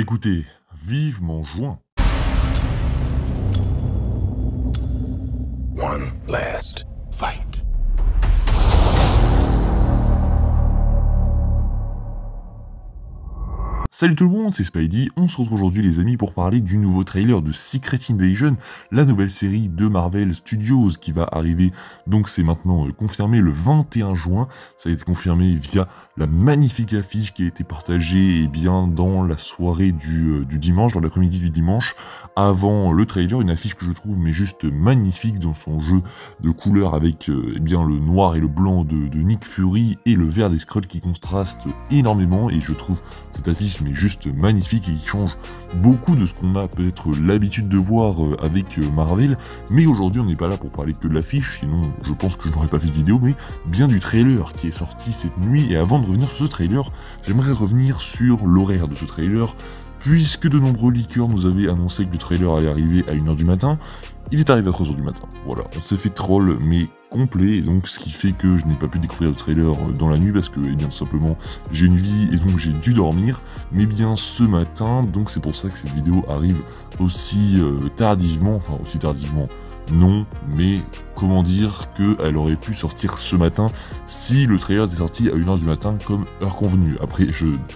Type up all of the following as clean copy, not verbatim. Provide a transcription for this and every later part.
Écoutez, vivement juin. One last fight. Salut tout le monde, c'est Spidey, on se retrouve aujourd'hui les amis pour parler du nouveau trailer de Secret Invasion, la nouvelle série de Marvel Studios qui va arriver, donc c'est maintenant confirmé le 21 juin, ça a été confirmé via la magnifique affiche qui a été partagée dans la soirée du dimanche, dans l'après-midi du dimanche, avant le trailer, une affiche que je trouve mais juste magnifique dans son jeu de couleurs avec le noir et le blanc de Nick Fury et le vert des Skrulls qui contrastent énormément et je trouve cette affiche mais juste magnifique et qui change beaucoup de ce qu'on a peut-être l'habitude de voir avec Marvel, mais aujourd'hui on n'est pas là pour parler que de l'affiche, sinon je pense que je n'aurais pas fait de vidéo, mais bien du trailer qui est sorti cette nuit, et avant de revenir sur ce trailer, j'aimerais revenir sur l'horaire de ce trailer, puisque de nombreux leakers nous avaient annoncé que le trailer allait arriver à 1h du matin, il est arrivé à 3h du matin, voilà, on s'est fait troll, mais complet, donc ce qui fait que je n'ai pas pu découvrir le trailer dans la nuit parce que, tout simplement, j'ai une vie et donc j'ai dû dormir, mais bien ce matin, donc c'est pour ça que cette vidéo arrive aussi tardivement, non, mais comment dire qu'elle aurait pu sortir ce matin si le trailer était sorti à 1h du matin comme heure convenue. Après,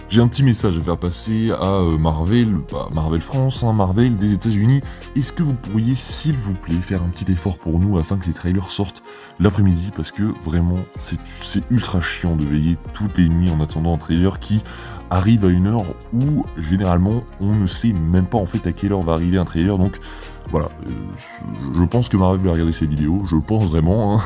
j'ai un petit message à faire passer à Marvel, pas Marvel France, Marvel des États-Unis. Est-ce que vous pourriez, s'il vous plaît, faire un petit effort pour nous afin que les trailers sortent l'après-midi, parce que vraiment, c'est ultra chiant de veiller toutes les nuits en attendant un trailer qui arrive à une heure où, généralement, on ne sait même pas en fait à quelle heure va arriver un trailer, donc voilà, je pense que Marvel va regarder ces vidéos, je pense vraiment,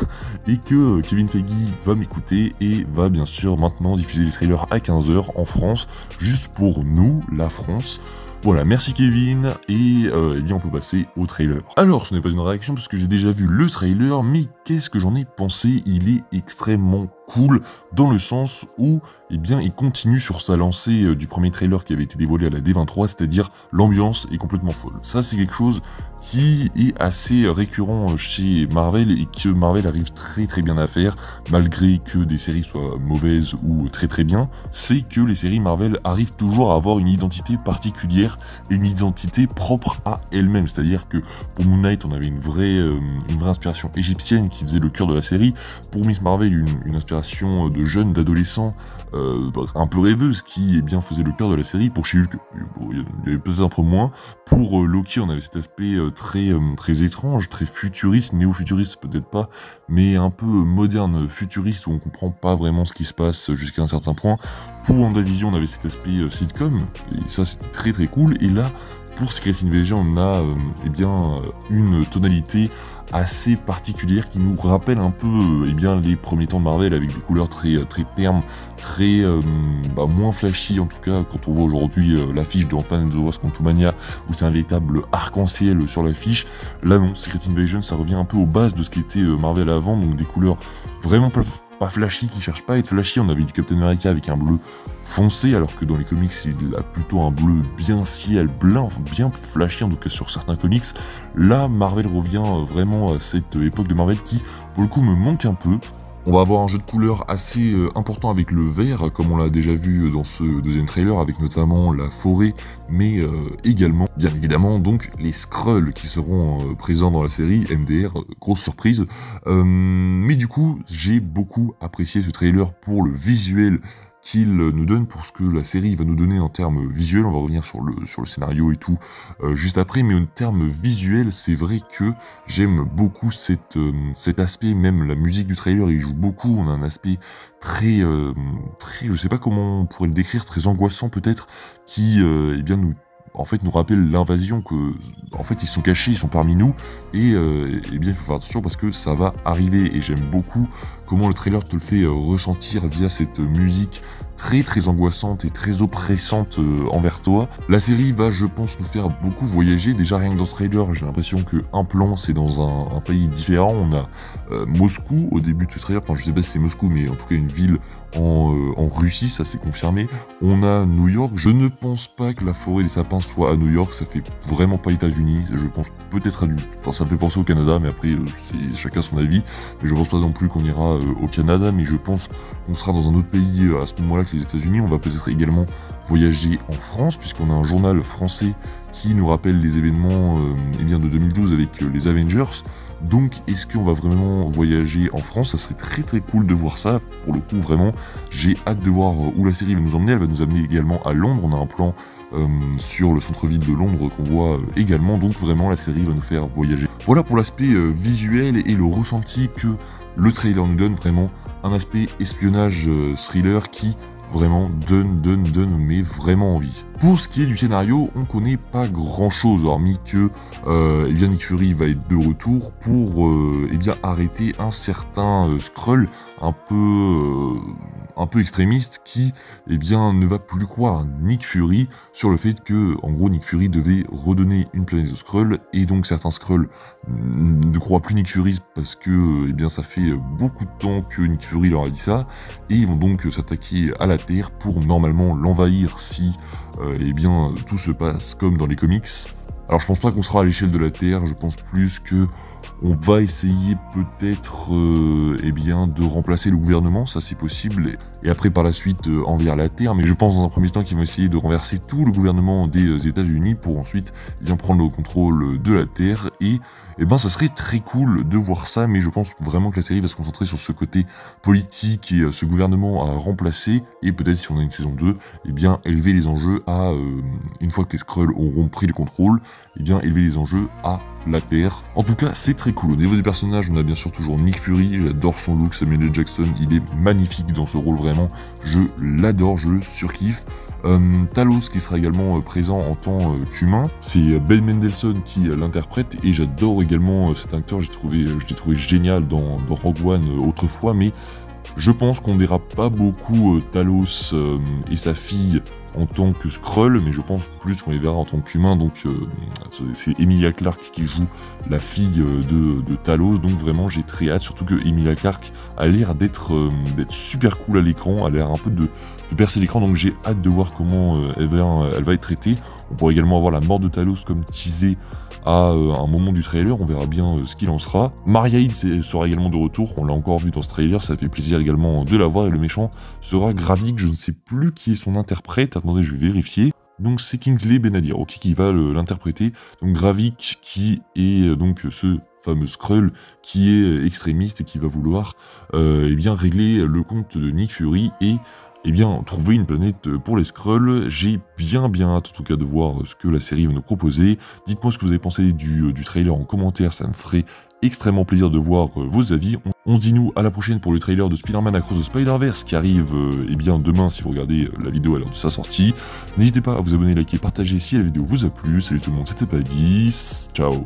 et que Kevin Feige va m'écouter et va bien sûr maintenant diffuser les trailers à 15h en France, juste pour nous, la France. Voilà, merci Kevin, et on peut passer au trailer. Alors, ce n'est pas une réaction parce que j'ai déjà vu le trailer, mais qu'est-ce que j'en ai pensé? Il est extrêmement cool, dans le sens où, il continue sur sa lancée du premier trailer qui avait été dévoilé à la D23, c'est-à-dire l'ambiance est complètement folle. Ça, c'est quelque chose qui est assez récurrent chez Marvel et que Marvel arrive très très bien à faire, malgré que des séries soient mauvaises ou très très bien, c'est que les séries Marvel arrivent toujours à avoir une identité particulière et une identité propre à elle-même, c'est-à-dire que pour Moon Knight on avait une vraie inspiration égyptienne qui faisait le cœur de la série, pour Miss Marvel une inspiration de jeunes, d'adolescents, un peu rêveuse qui faisait le cœur de la série. Pour She-Hulk, il y avait peut-être un peu moins. Pour Loki, on avait cet aspect très étrange, très futuriste, néo-futuriste peut-être pas, mais un peu moderne, futuriste, où on comprend pas vraiment ce qui se passe jusqu'à un certain point. Pour WandaVision, on avait cet aspect sitcom, et ça c'était très très cool, et là, pour Secret Invasion, on a une tonalité assez particulière qui nous rappelle un peu les premiers temps de Marvel avec des couleurs très ternes, très moins flashy en tout cas quand on voit aujourd'hui l'affiche de Ant-Man and the Wasp Quantumania où c'est un véritable arc-en-ciel sur l'affiche. Là non, Secret Invasion ça revient un peu aux bases de ce qu'était Marvel avant, donc des couleurs vraiment pas flashy, qui cherchent pas à être flashy. On avait du Captain America avec un bleu foncé, alors que dans les comics il a plutôt un bleu bien ciel, bien flashy en tout cas sur certains comics. Là Marvel revient vraiment à cette époque de Marvel qui pour le coup me manque un peu. On va avoir un jeu de couleurs assez important avec le vert, comme on l'a déjà vu dans ce deuxième trailer, avec notamment la forêt, mais également, bien évidemment, donc les Skrulls qui seront présents dans la série, MDR, grosse surprise. Mais du coup, j'ai beaucoup apprécié ce trailer pour le visuel qu'il nous donne, pour ce que la série va nous donner en termes visuels. On va revenir sur le scénario et tout juste après, mais en termes visuels, c'est vrai que j'aime beaucoup cet aspect, même la musique du trailer, il joue beaucoup, on a un aspect très, je sais pas comment on pourrait le décrire, très angoissant peut-être, qui nous rappelle l'invasion, que en fait ils sont cachés, ils sont parmi nous, et il faut faire attention parce que ça va arriver, et j'aime beaucoup comment le trailer te le fait ressentir via cette musique très angoissante et très oppressante envers toi. La série va, je pense, nous faire beaucoup voyager. Déjà rien que dans ce trailer, j'ai l'impression qu'un plan c'est dans un pays différent. On a Moscou au début de ce trailer, enfin je sais pas si c'est Moscou, mais en tout cas une ville en Russie, ça c'est confirmé. On a New York. Je ne pense pas que la forêt des sapins soit à New York, ça fait vraiment pas États-Unis. Je pense peut-être ça me fait penser au Canada, mais après c'est chacun son avis. Mais je pense pas non plus qu'on ira au Canada, mais je pense qu'on sera dans un autre pays à ce moment-là avec les États-Unis, on va peut-être également voyager en France, puisqu'on a un journal français qui nous rappelle les événements de 2012 avec les Avengers. Donc est-ce qu'on va vraiment voyager en France? Ça serait très très cool de voir ça. Pour le coup, vraiment, j'ai hâte de voir où la série va nous emmener. Elle va nous amener également à Londres. On a un plan sur le centre-ville de Londres qu'on voit également. Donc vraiment, la série va nous faire voyager. Voilà pour l'aspect visuel et le ressenti que le trailer nous donne. Vraiment un aspect espionnage thriller qui vraiment donne mais vraiment envie. Pour ce qui est du scénario, on connaît pas grand chose, hormis que Nick Fury va être de retour pour arrêter un certain Skrull un peu extrémiste qui ne va plus croire Nick Fury sur le fait que en gros Nick Fury devait redonner une planète aux Skrull, et donc certains Skrull ne croient plus Nick Fury parce que ça fait beaucoup de temps que Nick Fury leur a dit ça, et ils vont donc s'attaquer à la Terre pour normalement l'envahir si tout se passe comme dans les comics. Alors je pense pas qu'on sera à l'échelle de la Terre, je pense plus que on va essayer peut-être de remplacer le gouvernement, ça c'est possible, et après par la suite envers la Terre, mais je pense dans un premier temps qu'ils vont essayer de renverser tout le gouvernement des États-Unis pour ensuite prendre le contrôle de la Terre, et ça serait très cool de voir ça, mais je pense vraiment que la série va se concentrer sur ce côté politique et ce gouvernement à remplacer, et peut-être si on a une saison 2, élever les enjeux à, une fois que les Skrulls auront pris le contrôle, élever les enjeux à la Terre. En tout cas, c'est très cool. Au niveau des personnages, on a bien sûr toujours Nick Fury, j'adore son look, Samuel L. Jackson, il est magnifique dans ce rôle, vraiment, je l'adore, je le surkiffe. Talos qui sera également présent en tant qu'humain, c'est Ben Mendelsohn qui l'interprète, et j'adore également cet acteur, je l'ai trouvé génial dans Rogue One autrefois, mais je pense qu'on ne verra pas beaucoup Talos et sa fille en tant que Skrull, mais je pense plus qu'on les verra en tant qu'humains, donc c'est Emilia Clarke qui joue la fille de Talos, donc vraiment j'ai très hâte, surtout que Emilia Clarke a l'air d'être super cool à l'écran, a l'air un peu de percer l'écran, donc j'ai hâte de voir comment elle va être traitée. On pourrait également avoir la mort de Talos comme teasé à un moment du trailer, on verra bien ce qu'il en sera. Maria Hill sera également de retour, on l'a encore vu dans ce trailer, ça fait plaisir également de la voir, et le méchant sera Gravik, je ne sais plus qui est son interprète, attendez je vais vérifier. Donc c'est Kingsley Ben-Adir, ok, qui va l'interpréter. Donc Gravik qui est donc ce fameux Skrull qui est extrémiste et qui va vouloir régler le compte de Nick Fury et trouver une planète pour les Skrulls. J'ai bien hâte en tout cas de voir ce que la série va nous proposer. Dites-moi ce que vous avez pensé du trailer en commentaire, ça me ferait extrêmement plaisir de voir vos avis. On se dit nous à la prochaine pour le trailer de Spider-Man Across the Spider-Verse qui arrive demain si vous regardez la vidéo à l'heure de sa sortie. N'hésitez pas à vous abonner, liker, partager si la vidéo vous a plu. Salut tout le monde, c'était Padis, ciao.